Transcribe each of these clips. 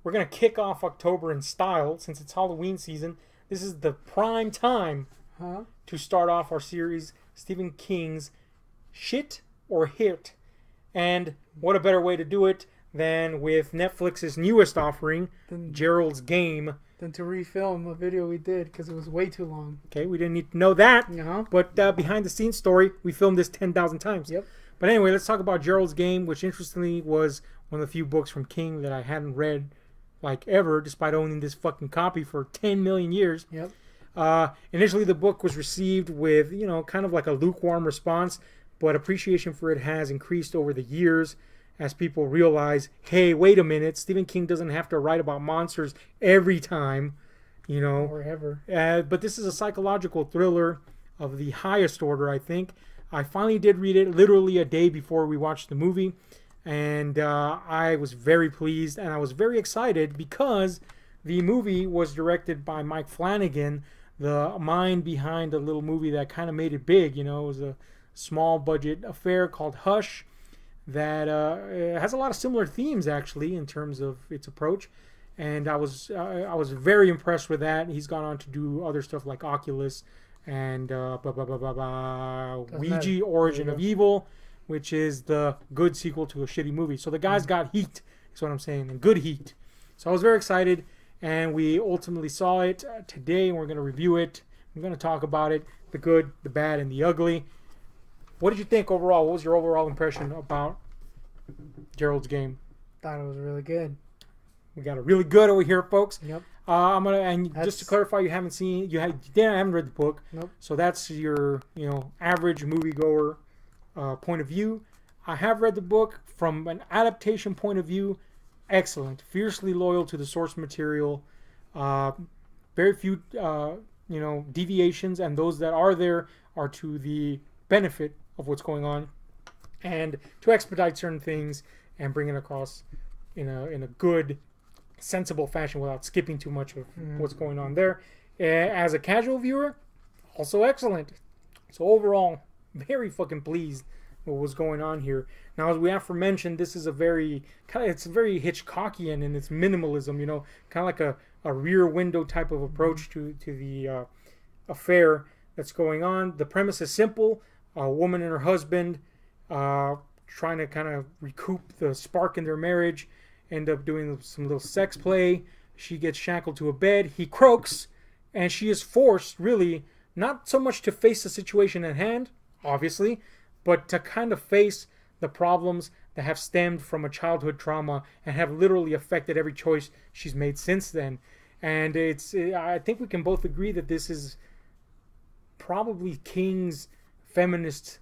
we're going to kick off October in style since it's Halloween season. This is the prime time to start off our series, Stephen King's Shit or Hit. And what a better way to do it than with Netflix's newest offering, Gerald's Game. Than to refilm a video we did because it was way too long. Okay, we didn't need to know that. Uh-huh. But behind the scenes story, we filmed this 10,000 times. Yep. But anyway, let's talk about Gerald's Game, which interestingly was one of the few books from King that I hadn't read like ever, despite owning this fucking copy for 10 million years. Yep. Initially, the book was received with, kind of like a lukewarm response, but appreciation for it has increased over the years as people realize, hey, wait a minute, Stephen King doesn't have to write about monsters every time, Or ever. But this is a psychological thriller of the highest order, I think. I finally did read it literally a day before we watched the movie, and I was very pleased, and I was very excited because the movie was directed by Mike Flanagan, the mind behind a little movie that kind of made it big. It was a small budget affair called Hush that has a lot of similar themes actually in terms of its approach, and I was very impressed with that. He's gone on to do other stuff like Oculus and Ouija Origin of Evil, which is the good sequel to a shitty movie. So the guy's got heat, is what I'm saying, and good heat. So I was very excited, and we ultimately saw it today, and we're going to review it. We're going to talk about it, the good, the bad, and the ugly. What did you think overall? What was your overall impression about Gerald's Game? Thought it was really good. We got a really good over here, folks. Yep. Just to clarify, you haven't read the book. Nope. So that's your, average moviegoer point of view. I have read the book from an adaptation point of view. Excellent. Fiercely loyal to the source material. Very few, deviations, and those that are there are to the benefit of what's going on, and to expedite certain things and bring it across in a good, sensible fashion without skipping too much of what's going on there. As a casual viewer, also excellent. So overall, very fucking pleased with what's going on here. Now, as we aforementioned, this is it's very Hitchcockian in its minimalism, kind of like a rear window type of approach to the affair that's going on. The premise is simple. A woman and her husband trying to kind of recoup the spark in their marriage, end up doing some little sex play. She gets shackled to a bed. He croaks, and she is forced, really, not so much to face the situation at hand, obviously, but to kind of face the problems that have stemmed from a childhood trauma and have literally affected every choice she's made since then. And I think we can both agree that this is probably King's feminist,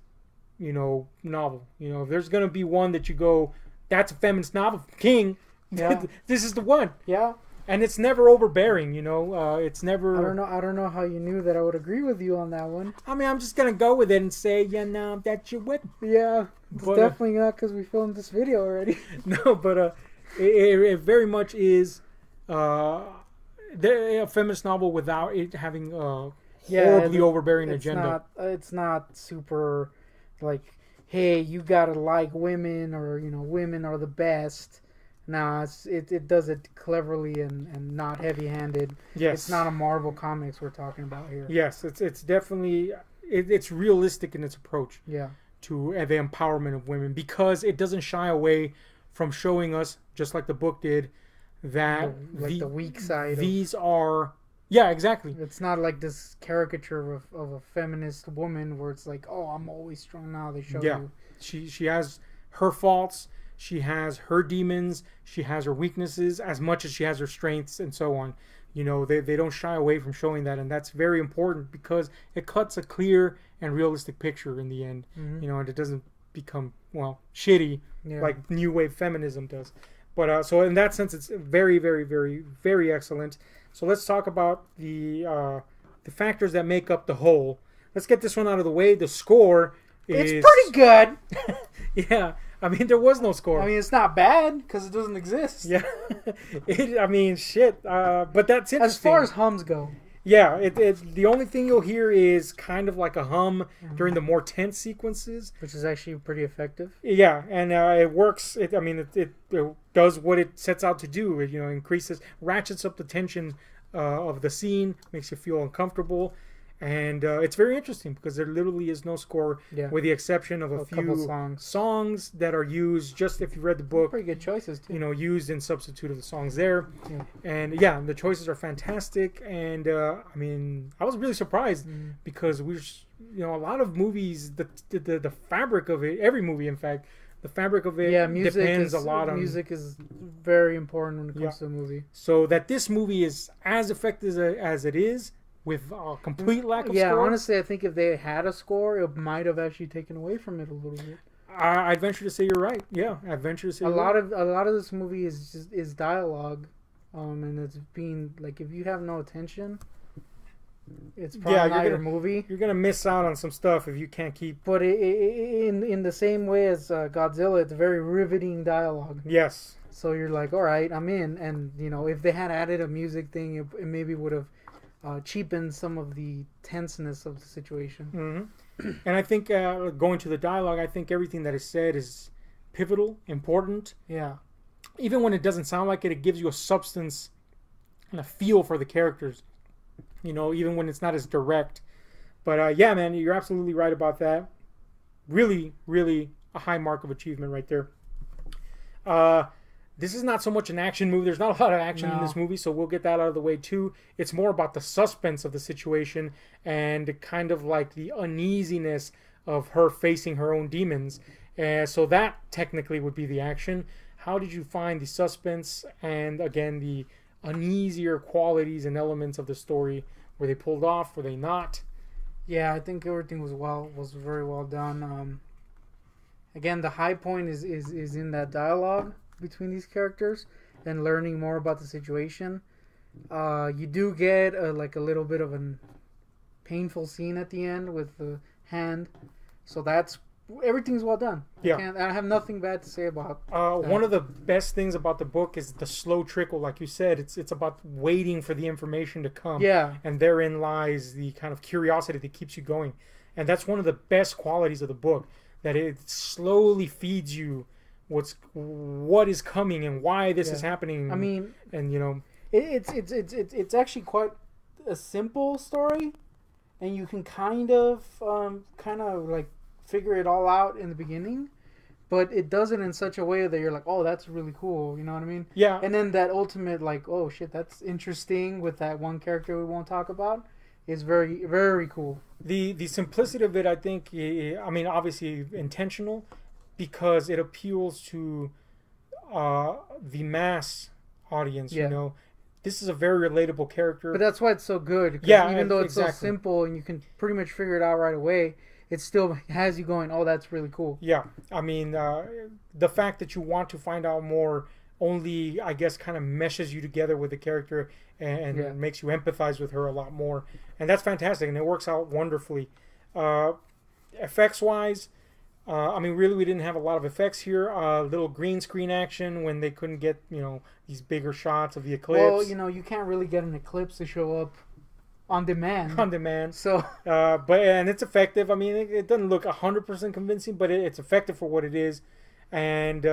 novel. If there's going to be one that you go, that's a feminist novel, King, this is the one. Yeah. And it's never overbearing, it's never... I don't know how you knew that I would agree with you on that one. I mean, I'm just going to go with it and say, that's your whip. Yeah, it's definitely not because we filmed this video already. No, but it very much is a feminist novel without it having horribly overbearing agenda. It's not super like, hey, you gotta like women, or women are the best. Nah, it does it cleverly and not heavy-handed. Yes, it's not a Marvel Comics we're talking about here. Yes, it's definitely it's realistic in its approach. Yeah. To the empowerment of women, because it doesn't shy away from showing us, just like the book did, that the weak side. These are. Yeah, exactly. It's not like this caricature of a feminist woman where it's like, oh, I'm always strong now. They show you. She has her faults. She has her demons. She has her weaknesses as much as she has her strengths and so on. They don't shy away from showing that, and that's very important because it cuts a clear and realistic picture in the end. Mm-hmm. And it doesn't become, shitty like New Wave feminism does. But so in that sense, it's very, very, very, very excellent. So let's talk about the factors that make up the whole. Let's get this one out of the way. The score is... It's pretty good. Yeah. I mean, there was no score. I mean, it's not bad because it doesn't exist. Yeah. Shit. But that's interesting. As far as hums go. Yeah, the only thing you'll hear is kind of like a hum during the more tense sequences. Which is actually pretty effective. Yeah, and it works. It does what it sets out to do. It increases, ratchets up the tension of the scene, makes you feel uncomfortable, and it's very interesting because there literally is no score, Yeah. with the exception of a couple few songs that are used just if you read the book. Pretty good choices too. Used in substitute of the songs there. Yeah. And yeah, the choices are fantastic. And I was really surprised because a lot of movies, the fabric of it, every movie, in fact, the fabric of it depends a lot on music is very important when it comes to a movie. So that this movie is as effective as it is, with a complete lack of score. Yeah, honestly, I think if they had a score, it might have actually taken away from it a little bit. I'd venture to say you're right. Yeah, I'd venture to say a lot of this movie is dialogue, and it's being like, if you have no attention, it's probably not your movie. You're gonna miss out on some stuff if you can't keep. But in the same way as Godzilla, it's very riveting dialogue. Yes. So you're like, all right, I'm in. And if they had added a music thing, it maybe would have cheapened some of the tenseness of the situation. Mm-hmm. And I think going to the dialogue, I think everything that is said is pivotal, important. Yeah. Even when it doesn't sound like it, it gives you a substance and a feel for the characters. Even when it's not as direct. But yeah, man, you're absolutely right about that. Really, really a high mark of achievement right there. This is not so much an action movie. There's not a lot of action in this movie, so we'll get that out of the way too. It's more about the suspense of the situation and kind of like the uneasiness of her facing her own demons. So that technically would be the action. How did you find the suspense and, again, the uneasier qualities and elements of the story? Were they pulled off? Were they not? Yeah, I think everything was very well done. Again, the high point is in that dialogue between these characters and learning more about the situation. You do get a little bit of a painful scene at the end with the hand, so everything's well done. Yeah, I have nothing bad to say about one of the best things about the book is the slow trickle. Like you said, it's about waiting for the information to come. Yeah, and therein lies the kind of curiosity that keeps you going, and that's one of the best qualities of the book, that it slowly feeds you what is coming and why this is happening. I mean, and it's actually quite a simple story, and you can kind of like figure it all out in the beginning, but it does it in such a way that you're like, oh, that's really cool. You know what I mean? Yeah. And then that ultimate, like, oh shit, that's interesting, with that one character we won't talk about, is very, very cool. The simplicity of it, I think, obviously intentional, because it appeals to the mass audience. Yeah. This is a very relatable character. But that's why it's so good. Yeah, even though it's exactly. so simple and you can pretty much figure it out right away, it still has you going, oh, that's really cool. Yeah, the fact that you want to find out more only, I guess, kind of meshes you together with the character and makes you empathize with her a lot more. And that's fantastic, and it works out wonderfully. Effects-wise, really, we didn't have a lot of effects here. Little green screen action when they couldn't get, these bigger shots of the eclipse. Well, you can't really get an eclipse to show up on demand. On demand. So, and it's effective. It doesn't look 100% convincing, but it's effective for what it is. And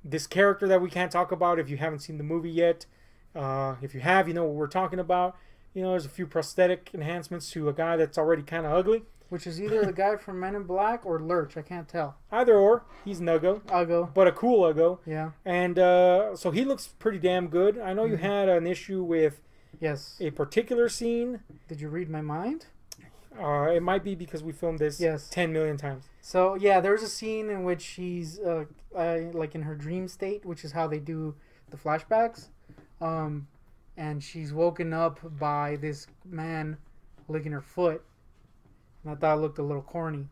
this character that we can't talk about if you haven't seen the movie yet. If you have, you know what we're talking about. There's a few prosthetic enhancements to a guy that's already kind of ugly. Which is either the guy from Men in Black or Lurch. I can't tell. Either or. He's an Uggo. Uggo. But a cool Uggo. Yeah. And so he looks pretty damn good. I know you had an issue with a particular scene. Did you read my mind? It might be because we filmed this 10 million times. So, yeah, there's a scene in which she's like in her dream state, which is how they do the flashbacks. And she's woken up by this man licking her foot. And I thought it looked a little corny.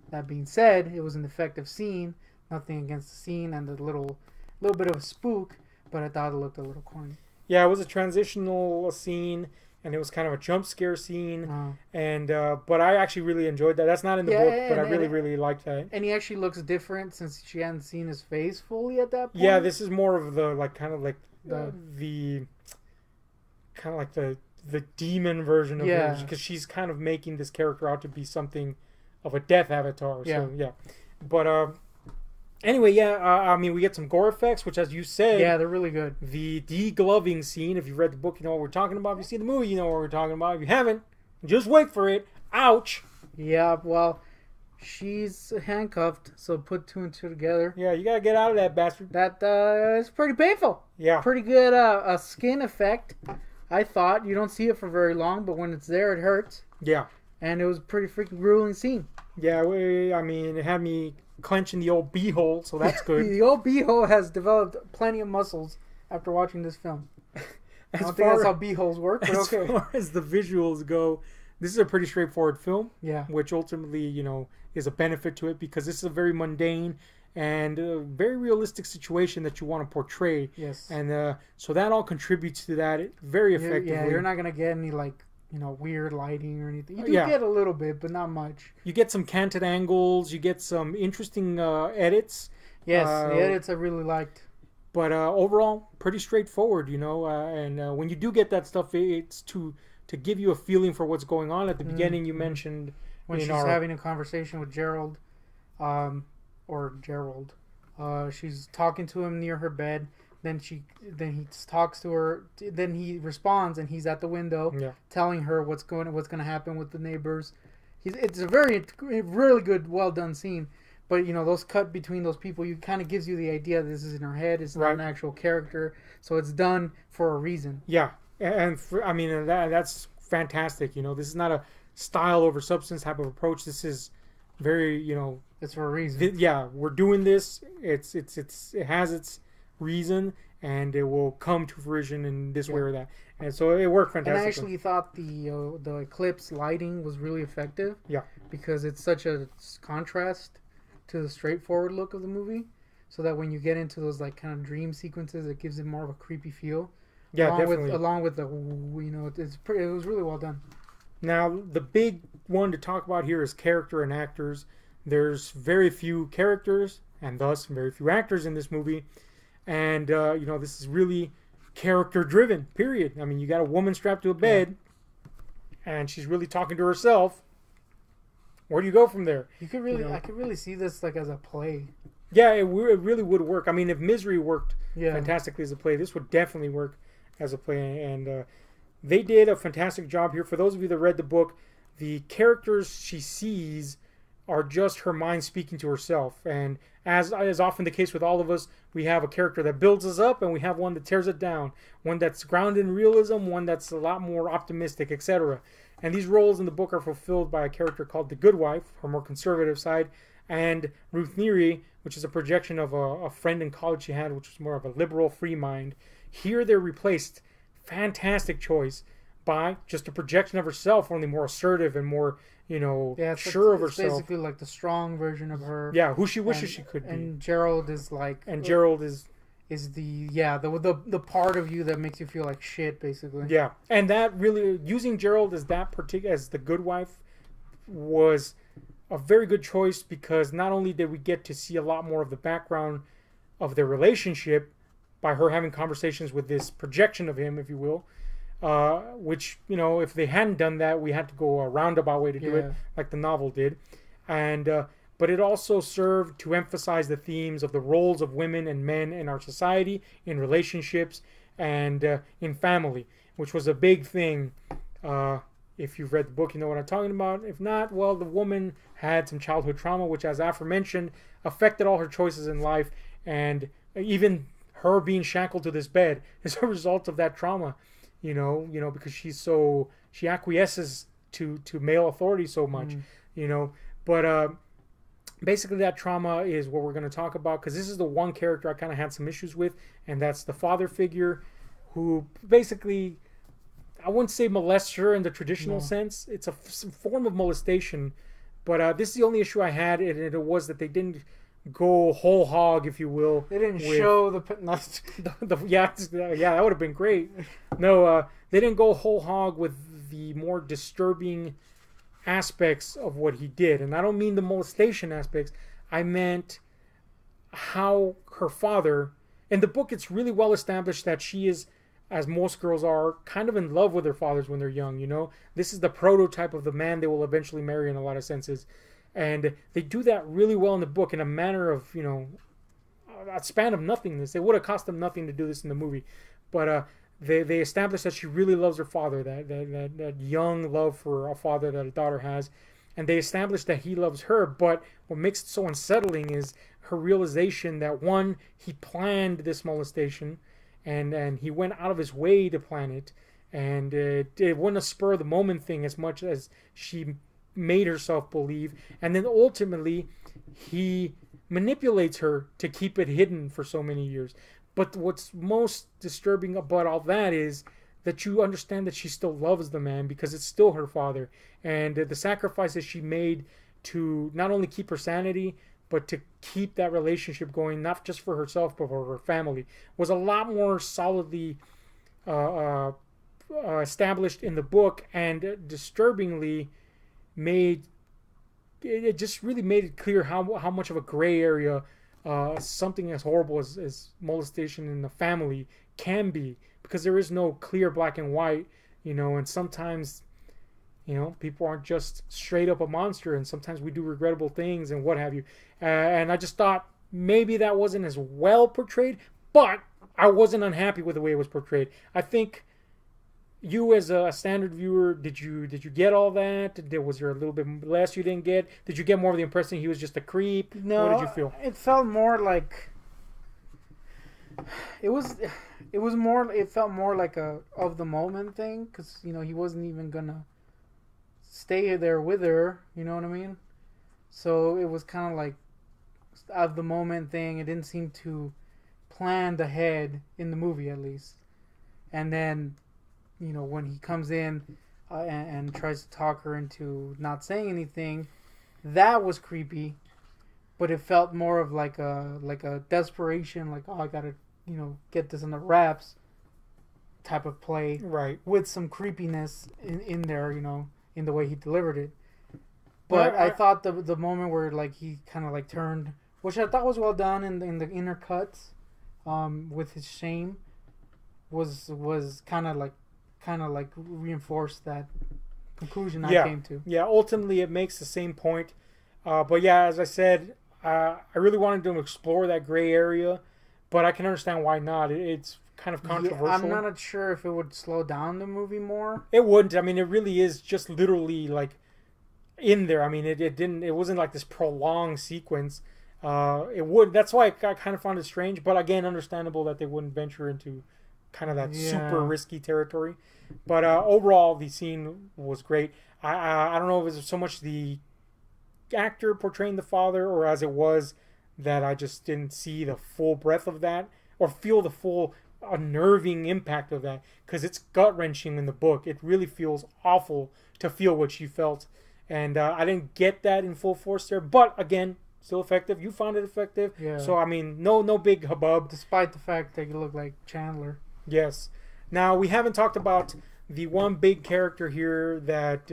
That being said, it was an effective scene. Nothing against the scene and a little bit of a spook, but I thought it looked a little corny. Yeah, it was a transitional scene, and it was kind of a jump scare scene. And but I actually really enjoyed that. That's not in the book, but I really liked that. And he actually looks different since she hadn't seen his face fully at that point. Yeah, this is more of the the demon version of her, because she's kind of making this character out to be something of a death avatar. So yeah, but anyway, I mean, we get some gore effects, which, as you said, they're really good. The degloving scene. If you've read the book, you know what we're talking about. If you see the movie, you know what we're talking about. If you haven't, just wait for it. Ouch. Yeah, well, she's handcuffed, so put two and two together. Yeah, you gotta get out of that bastard. That is pretty painful. Yeah. Pretty good a skin effect. I thought. You don't see it for very long, but when it's there, it hurts. Yeah. And it was a pretty freaking grueling scene. Yeah, I mean, it had me clenching the old beehole, so that's good. The old beehole has developed plenty of muscles after watching this film. I don't think that's how beeholes work, but okay. As far as the visuals go, this is a pretty straightforward film. Yeah. Which ultimately, you know, is a benefit to it, because this is a very mundane and very realistic situation that you want to portray. Yes. And so that all contributes to that very effectively. Yeah, you're not going to get any, like, you know, weird lighting or anything. You do get a little bit, but not much. You get some canted angles. You get some interesting edits. Yes, the edits I really liked. But overall, pretty straightforward, you know. And when you do get that stuff, it's to give you a feeling for what's going on. At the beginning, you mentioned when she's having a conversation with Gerald, or Gerald. She's talking to him near her bed. Then he talks to her. Then he responds, and he's at the window, telling her what's going to happen with the neighbors. It's a really good, well done scene. But you know, those cut between those people, you kind of gives you the idea that this is in her head. It's not an actual character, so it's done for a reason. Yeah, and I mean that's fantastic. You know, this is not a style over substance type of approach. This is very, you know, it's for a reason. We're doing this. It has its reason, and it will come to fruition in this way or that. And so it worked fantastically. And I actually thought the eclipse lighting was really effective. Yeah, because it's such a contrast to the straightforward look of the movie, so that when you get into those like kind of dream sequences, it gives it more of a creepy feel. Yeah, definitely. Along with the, you know, it was really well done. Now, the big one to talk about here is character and actors. There's very few characters, and thus very few actors in this movie. And, you know, this is really character-driven, period. I mean, you got a woman strapped to a bed, and she's really talking to herself. Where do you go from there? I could really see this like as a play. Yeah, it really would work. I mean, if Misery worked fantastically as a play, this would definitely work as a play. And they did a fantastic job here. For those of you that read the book, the characters she sees are just her mind speaking to herself. And as is often the case with all of us, we have a character that builds us up, and we have one that tears it down. One that's grounded in realism, one that's a lot more optimistic, etc. And these roles in the book are fulfilled by a character called the Good Wife, her more conservative side, and Ruth Neary, which is a projection of a friend in college she had, which was more of a liberal, free mind. Here they're replaced, fantastic choice, by just a projection of herself, only more assertive and more, you know, sure of herself. Basically like the strong version of her. Yeah, who she wishes she could be. And Gerald is like... And Gerald is the part of you that makes you feel like shit, basically. Yeah, and that really, using Gerald as as the Good Wife was a very good choice, because not only did we get to see a lot more of the background of their relationship by her having conversations with this projection of him, if you will, which, you know, if they hadn't done that, we had to go a roundabout way to do it, like the novel did. And but it also served to emphasize the themes of the roles of women and men in our society, in relationships, and in family, which was a big thing. If you've read the book, you know what I'm talking about. If not, well, the woman had some childhood trauma, which, as aforementioned, affected all her choices in life, and even her being shackled to this bed is a result of that trauma. You know, because she acquiesces to male authority so much, you know. But basically, that trauma is what we're going to talk about, because this is the one character I kind of had some issues with, and that's the father figure, who basically, I wouldn't say molests her in the traditional sense. It's some form of molestation, but this is the only issue I had, and it was that they didn't go whole hog, if you will. They didn't show the that would have been great. No, they didn't go whole hog with the more disturbing aspects of what he did. And I don't mean the molestation aspects. I meant how her father, in the book it's really well established that she is as most girls are, kind of in love with their fathers when they're young. You know, this is the prototype of the man they will eventually marry in a lot of senses, and they do that really well in the book in a manner of, you know, a span of nothingness. It would have cost them nothing to do this in the movie, but they establish that she really loves her father, that young love for a father that a daughter has, and they establish that he loves her. But what makes it so unsettling is her realization that, one, he planned this molestation, and he went out of his way to plan it, and it wasn't a spur of the moment thing as much as she made herself believe, and then ultimately he manipulates her to keep it hidden for so many years. But what's most disturbing about all that is that you understand that she still loves the man because it's still her father, and the sacrifices she made to not only keep her sanity but to keep that relationship going, not just for herself but for her family, was a lot more solidly uh, uh, established in the book, and disturbingly made it just really made it clear how much of a gray area something as horrible as molestation in the family can be, because there is no clear black and white, you know, and sometimes, you know, people aren't just straight up a monster, and sometimes we do regrettable things and what have you. And I just thought maybe that wasn't as well portrayed, but I wasn't unhappy with the way it was portrayed. I think you, as a standard viewer, did you get all that? Was there a little bit less you didn't get? Did you get more of the impression he was just a creep? No, what did you feel? it felt more like it was. It was more. It felt more like a of the moment thing, because, you know, he wasn't even gonna stay there with her. You know what I mean? So it was kind of like of the moment thing. It didn't seem to planned ahead in the movie, at least. And then, you know, when he comes in and tries to talk her into not saying anything, that was creepy. But it felt more of like a desperation, like, oh, I gotta, you know, get this in the wraps type of play, Right. with some creepiness in there, you know, in the way he delivered it. But I thought the moment where, like, he kind of like turned, which I thought was well done in the inner cuts, with his shame, was kind of like reinforced that conclusion I came to. Yeah, ultimately it makes the same point. But yeah, as I said, I really wanted to explore that gray area, but I can understand why not. It's kind of controversial. Yeah, I'm not sure if it would slow down the movie more. It wouldn't. I mean, it really is just literally like in there. I mean, it didn't. It wasn't like this prolonged sequence. It would. That's why I kind of found it strange. But again, understandable that they wouldn't venture into kind of that super risky territory. But overall, the scene was great. I don't know if it was so much the actor portraying the father, or as it was that I just didn't see the full breadth of that or feel the full unnerving impact of that, because it's gut-wrenching in the book. It really feels awful to feel what she felt, and I didn't get that in full force there. But again, still effective. You found it effective. Yeah. So I mean, no big hubbub. Despite the fact that you look like Chandler. Yes. Now, we haven't talked about the one big character here that,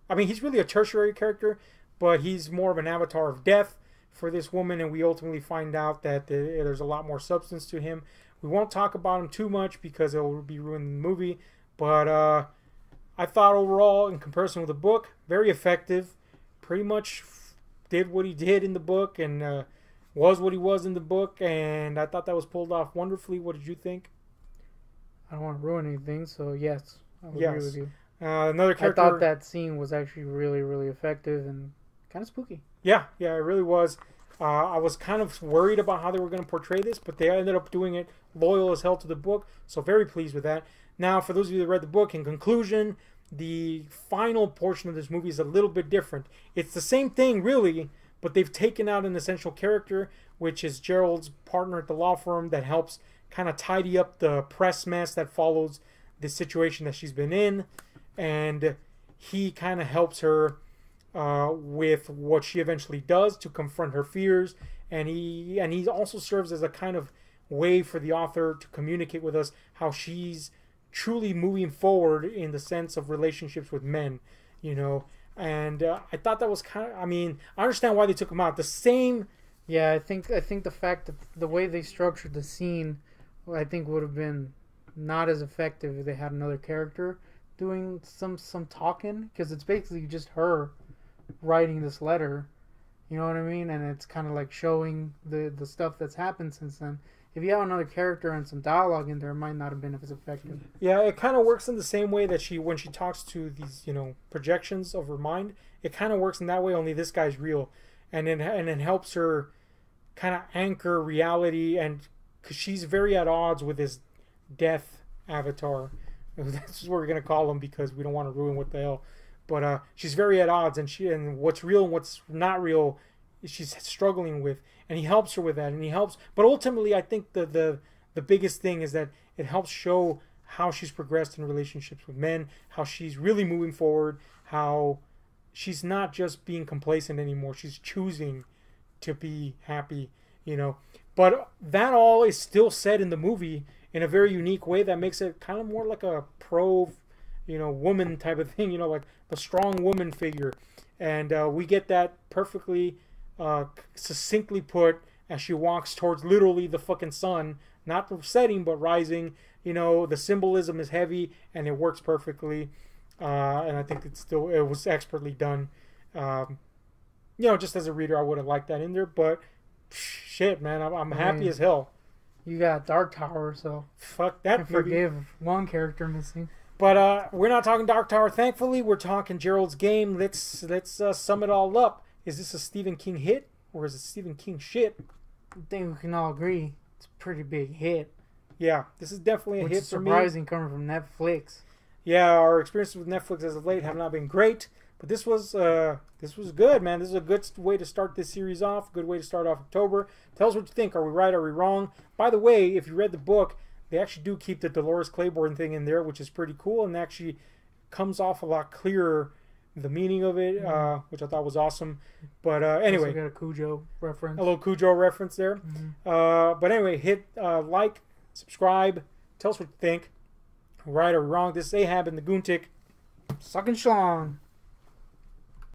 I mean, he's really a tertiary character, but he's more of an avatar of death for this woman, and we ultimately find out that there's a lot more substance to him. We won't talk about him too much because it will be ruining the movie, but I thought overall, in comparison with the book, very effective. Pretty much did what he did in the book, and was what he was in the book, and I thought that was pulled off wonderfully. What did you think? I don't want to ruin anything, so yes, I would agree with you. Another character. I thought that scene was actually really, really effective and kind of spooky. Yeah, it really was. I was kind of worried about how they were going to portray this, but they ended up doing it loyal as hell to the book, so very pleased with that. Now, for those of you that read the book, in conclusion, the final portion of this movie is a little bit different. It's the same thing, really, but they've taken out an essential character, which is Gerald's partner at the law firm that helps kind of tidy up the press mess that follows the situation that she's been in, and he kind of helps her with what she eventually does to confront her fears, and he also serves as a kind of way for the author to communicate with us how she's truly moving forward in the sense of relationships with men, you know. And I thought that was kind of, I mean, I understand why they took him out. The same. Yeah, I think the fact that the way they structured the scene, I think would have been not as effective if they had another character doing some talking, because it's basically just her writing this letter. You know what I mean? And it's kind of like showing the stuff that's happened since then. If you have another character and some dialogue in there, it might not have been as effective. Yeah, it kind of works in the same way that when she talks to these, projections of her mind, it kind of works in that way. Only this guy's real, and it helps her kind of anchor reality, and because she's very at odds with his death avatar. That's what we're gonna call him because we don't want to ruin what the hell. But she's very at odds, and what's real and what's not real, she's struggling with, and he helps her with that, and he helps. But ultimately, I think the biggest thing is that it helps show how she's progressed in relationships with men, how she's really moving forward, how she's not just being complacent anymore. She's choosing to be happy, But that all is still said in the movie in a very unique way that makes it kind of more like a pro, woman type of thing, like the strong woman figure. And we get that perfectly succinctly put as she walks towards literally the fucking sun, not setting but rising. The symbolism is heavy and it works perfectly. And I think it was expertly done. Just as a reader, I would have liked that in there, but shit, man, I'm happy as hell. You got Dark Tower, so fuck that. I forgive one character missing. But we're not talking Dark Tower, thankfully. We're talking Gerald's Game. Let's sum it all up. Is this a Stephen King hit or is it Stephen King shit? I think we can all agree it's a pretty big hit. Yeah, this is definitely a hit for me. Surprising coming from Netflix. Yeah, our experiences with Netflix as of late have not been great, but this was good, man. This is a good way to start this series off. Good way to start off October. Tell us what you think. Are we right? Are we wrong? By the way, if you read the book, they actually do keep the Dolores Claiborne thing in there, which is pretty cool, and actually comes off a lot clearer, the meaning of it, which I thought was awesome. But anyway, also got a Cujo reference. A little Cujo reference there. Mm-hmm. But anyway, hit like, subscribe, tell us what you think. Right or wrong? This is Ahab and the Goontick. Sucking Schlong.